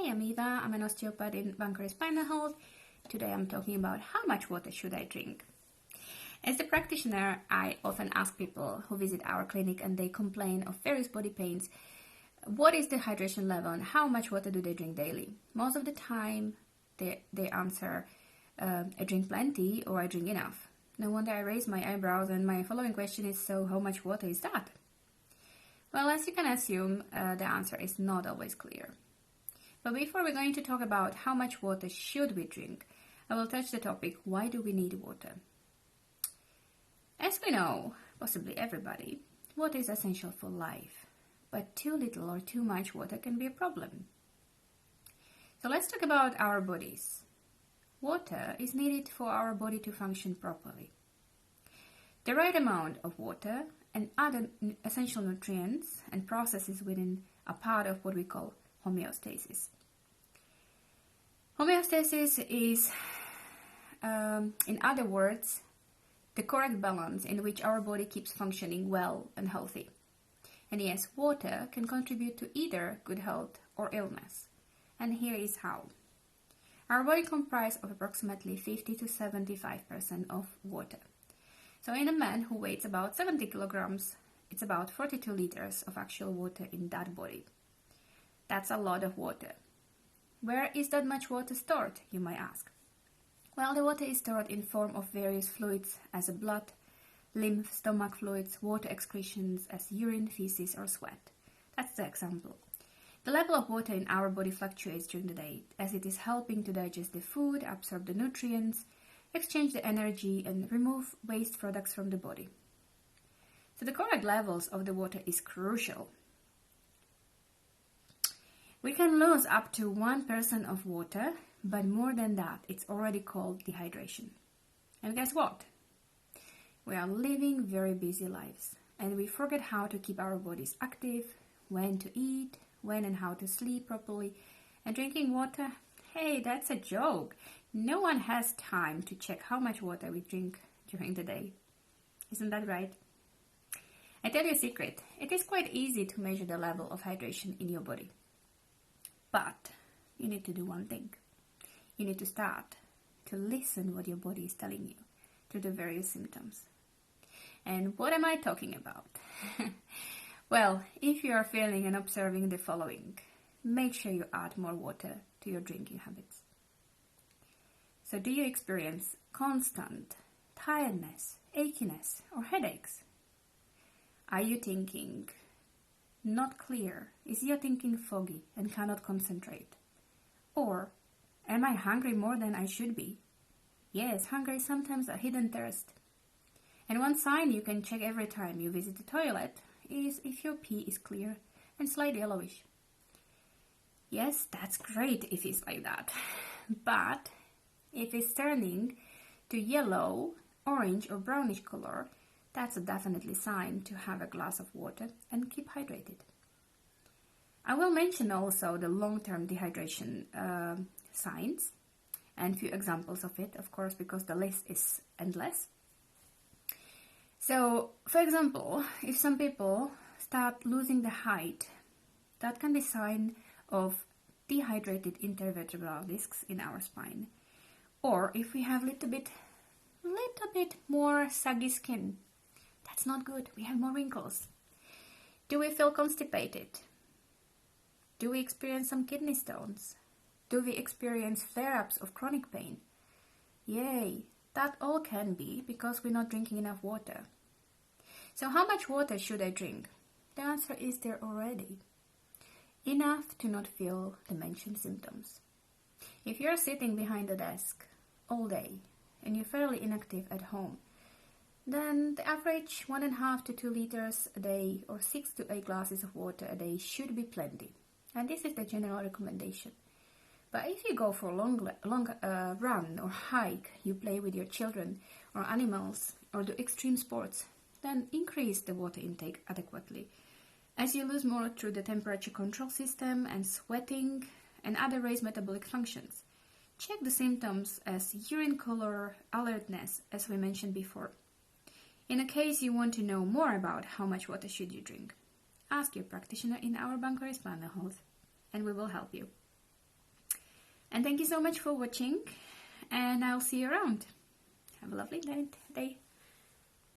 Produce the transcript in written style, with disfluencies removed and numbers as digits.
Hey, I'm Eva. I'm an osteopath in spinal health. Today I'm talking about how much water should I drink. As a practitioner, I often ask people who visit our clinic and they complain of various body pains, what is the hydration level and how much water do they drink daily? Most of the time they answer, I drink plenty or I drink enough. No wonder I raise my eyebrows, and my following question is, so how much water is that? Well, as you can assume, the answer is not always clear. But before we're going to talk about how much water should we drink, I will touch the topic, why do we need water? As we know, possibly everybody, water is essential for life, but too little or too much water can be a problem. So let's talk about our bodies. Water is needed for our body to function properly. The right amount of water and other essential nutrients and processes within are part of what we call homeostasis. Homeostasis is, in other words, the correct balance in which our body keeps functioning well and healthy. And yes, water can contribute to either good health or illness. And here is how. Our body comprises of approximately 50 to 75% of water. So in a man who weighs about 70 kilograms, it's about 42 liters of actual water in that body. That's a lot of water. Where is that much water stored, you might ask? Well, the water is stored in form of various fluids as blood, lymph, stomach fluids, water excretions as urine, feces or sweat. That's the example. The level of water in our body fluctuates during the day as it is helping to digest the food, absorb the nutrients, exchange the energy and remove waste products from the body. So the correct levels of the water is crucial. We can lose up to 1% of water, but more than that, it's already called dehydration. And guess what? We are living very busy lives, and we forget how to keep our bodies active, when to eat, when and how to sleep properly, and drinking water, hey, that's a joke. No one has time to check how much water we drink during the day. Isn't that right? I tell you a secret, it is quite easy to measure the level of hydration in your body. But you need to do one thing. You need to start to listen what your body is telling you through the various symptoms. And what am I talking about? Well, if you are feeling and observing the following, make sure you add more water to your drinking habits. So do you experience constant tiredness, achiness, or headaches? Are you thinking not clear? Is your thinking foggy and cannot concentrate? Or am I hungry more than I should be? Yes, hunger is sometimes a hidden thirst. And one sign you can check every time you visit the toilet is if your pee is clear and slightly yellowish. Yes, that's great if it's like that. But if it's turning to yellow, orange or brownish color, that's a definitely sign to have a glass of water and keep hydrated. I will mention also the long-term dehydration signs and few examples of it, of course, because the list is endless. So, for example, if some people start losing the height, that can be a sign of dehydrated intervertebral discs in our spine. Or if we have little bit more saggy skin, that's not good. We have more wrinkles. Do we feel constipated? Do we experience some kidney stones? Do we experience flare-ups of chronic pain? Yay! That all can be because we're not drinking enough water. So how much water should I drink? The answer is there already. Enough to not feel the mentioned symptoms. If you're sitting behind a desk all day and you're fairly inactive at home, then the average 1.5 to 2 liters a day or 6 to 8 glasses of water a day should be plenty. And this is the general recommendation. But if you go for a long run or hike, you play with your children or animals or do extreme sports, then increase the water intake adequately. As you lose more through the temperature control system and sweating and other raised metabolic functions. Check the symptoms as urine color, alertness, as we mentioned before. In a case you want to know more about how much water should you drink, ask your practitioner in our spinal health and we will help you. And thank you so much for watching, and I'll see you around. Have a lovely day.